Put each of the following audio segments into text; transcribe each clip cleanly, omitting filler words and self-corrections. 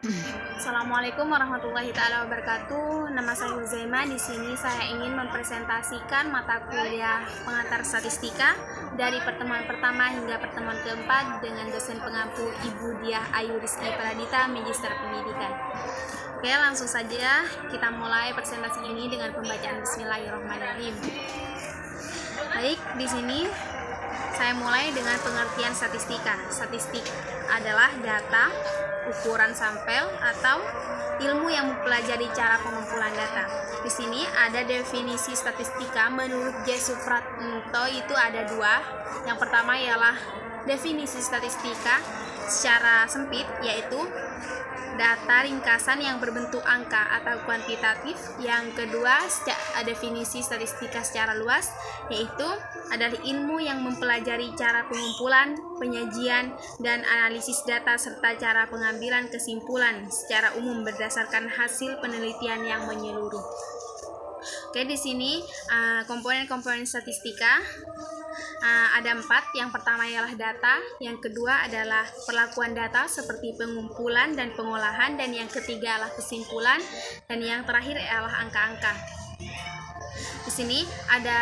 Assalamualaikum warahmatullahi taala wabarakatuh. Nama saya Huzaima. Di sini saya ingin mempresentasikan mata kuliah pengantar statistika dari pertemuan pertama hingga pertemuan keempat dengan dosen pengampu Ibu Diah Ayu Rizky Pradita, Magister Pendidikan. Oke, langsung saja kita mulai presentasi ini dengan pembacaan Bismillahirrahmanirrahim. Baik, di sini saya mulai dengan pengertian statistika. Statistik adalah data, ukuran sampel, atau ilmu yang mempelajari cara pengumpulan data. Di sini ada definisi statistika menurut J. Supratmanto, itu ada dua. Yang pertama ialah definisi statistika secara sempit, yaitu data ringkasan yang berbentuk angka atau kuantitatif. Yang kedua, definisi statistika secara luas, yaitu adalah ilmu yang mempelajari cara pengumpulan, penyajian, dan analisis data serta cara pengambilan kesimpulan secara umum berdasarkan hasil penelitian yang menyeluruh. Oke, di sini komponen-komponen statistika ada 4. Yang pertama ialah data, yang kedua adalah perlakuan data seperti pengumpulan dan pengolahan, dan yang ketiga adalah kesimpulan, dan yang terakhir ialah angka-angka. Di sini ada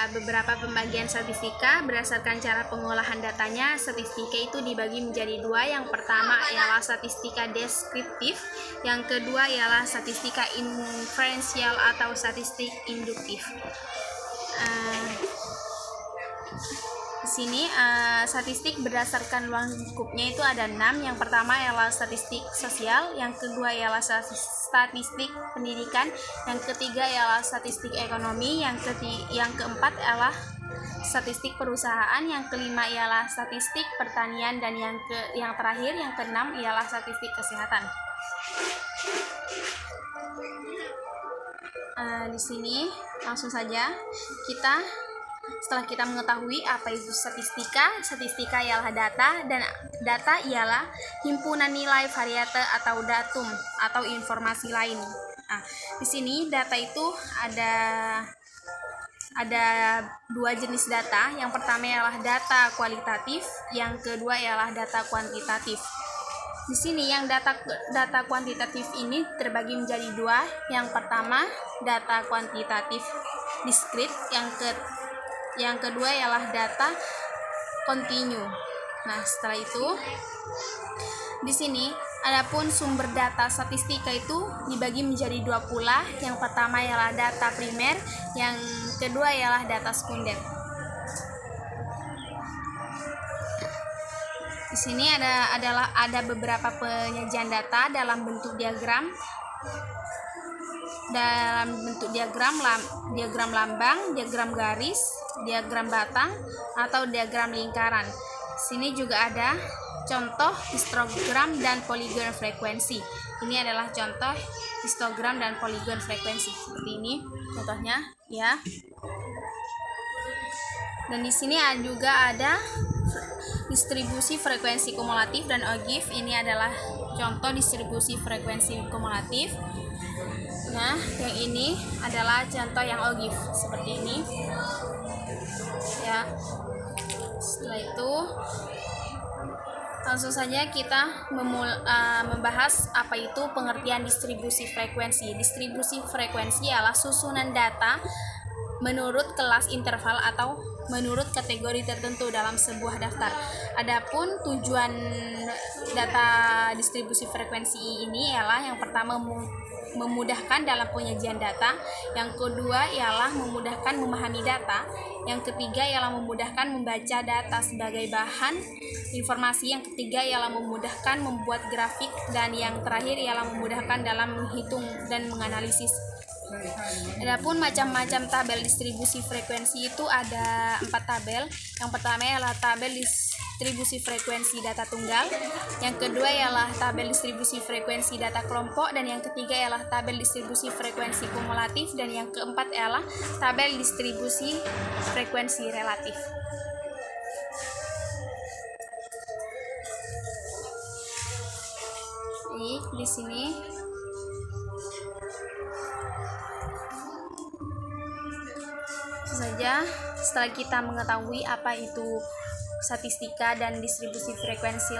beberapa pembagian statistika berdasarkan cara pengolahan datanya. Statistika itu dibagi menjadi dua. Yang pertama ialah statistika deskriptif, yang kedua ialah statistika inferensial atau statistik induktif. Di sini statistik berdasarkan ruang lingkupnya itu ada 6. Yang pertama ialah statistik sosial, yang kedua ialah statistik pendidikan, yang ketiga ialah statistik ekonomi, yang keempat ialah statistik perusahaan, yang kelima ialah statistik pertanian, dan yang terakhir yang keenam ialah statistik kesehatan. Di sini langsung saja setelah kita mengetahui apa itu statistika ialah data, dan data ialah himpunan nilai, variabel atau datum atau informasi lain. Di sini data itu ada dua jenis data. Yang pertama ialah data kualitatif, yang kedua ialah data kuantitatif. Di sini yang data kuantitatif ini terbagi menjadi dua. Yang pertama data kuantitatif diskrit, yang kedua ialah data kontinu. Nah, setelah itu di sini adapun sumber data statistika itu dibagi menjadi dua pula. Yang pertama ialah data primer, yang kedua ialah data sekunder. Di sini ada beberapa penyajian data dalam bentuk diagram. Diagram lambang, diagram garis, diagram batang, atau diagram lingkaran. Sini juga ada contoh histogram dan poligon frekuensi. Ini adalah contoh histogram dan poligon frekuensi. Seperti ini contohnya, ya. Dan di sini juga ada distribusi frekuensi kumulatif dan ogive. Ini adalah contoh distribusi frekuensi kumulatif. Nah, yang ini adalah contoh yang ogive seperti ini. Ya. Setelah itu langsung saja kita membahas apa itu pengertian distribusi frekuensi. Distribusi frekuensi adalah susunan data menurut kelas interval atau menurut kategori tertentu dalam sebuah daftar. Adapun tujuan data distribusi frekuensi ini ialah yang pertama memudahkan dalam penyajian data, yang kedua ialah memudahkan memahami data, yang ketiga ialah memudahkan membaca data sebagai bahan informasi, yang ketiga ialah memudahkan membuat grafik, dan yang terakhir ialah memudahkan dalam menghitung dan menganalisis. Adapun macam-macam tabel distribusi frekuensi itu ada 4 tabel. Yang pertama ialah tabel distribusi frekuensi data tunggal, yang kedua ialah tabel distribusi frekuensi data kelompok, dan yang ketiga ialah tabel distribusi frekuensi kumulatif, dan yang keempat ialah tabel distribusi frekuensi relatif. Di sini saja setelah kita mengetahui apa itu statistika dan distribusi frekuensi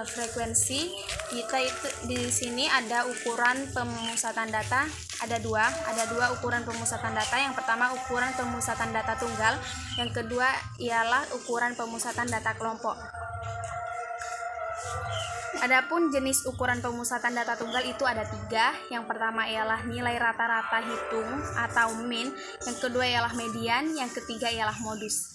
frekuensi, kita itu di sini ada ukuran pemusatan data, ada dua ukuran pemusatan data. Yang pertama ukuran pemusatan data tunggal, yang kedua ialah ukuran pemusatan data kelompok. Adapun jenis ukuran pemusatan data tunggal itu ada 3. Yang pertama ialah nilai rata-rata hitung atau mean, yang kedua ialah median, yang ketiga ialah modus.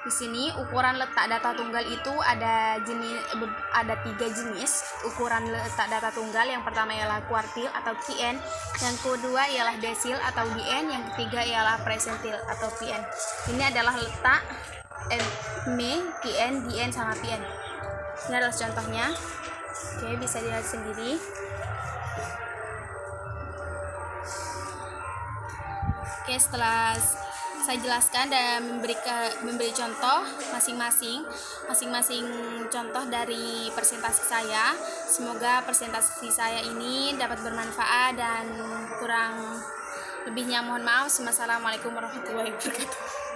Di sini ukuran letak data tunggal itu ada 3 jenis ukuran letak data tunggal. Yang pertama ialah kuartil atau QN, yang kedua ialah desil atau DN, yang ketiga ialah persentil atau PN. Ini adalah letak ME, QN, DN sama PN. Ini adalah contohnya. Oke, bisa dilihat sendiri. Oke, setelah saya jelaskan dan memberi contoh masing-masing contoh dari presentasi saya. Semoga presentasi saya ini dapat bermanfaat, dan kurang lebihnya mohon maaf. Wassalamualaikum warahmatullahi wabarakatuh.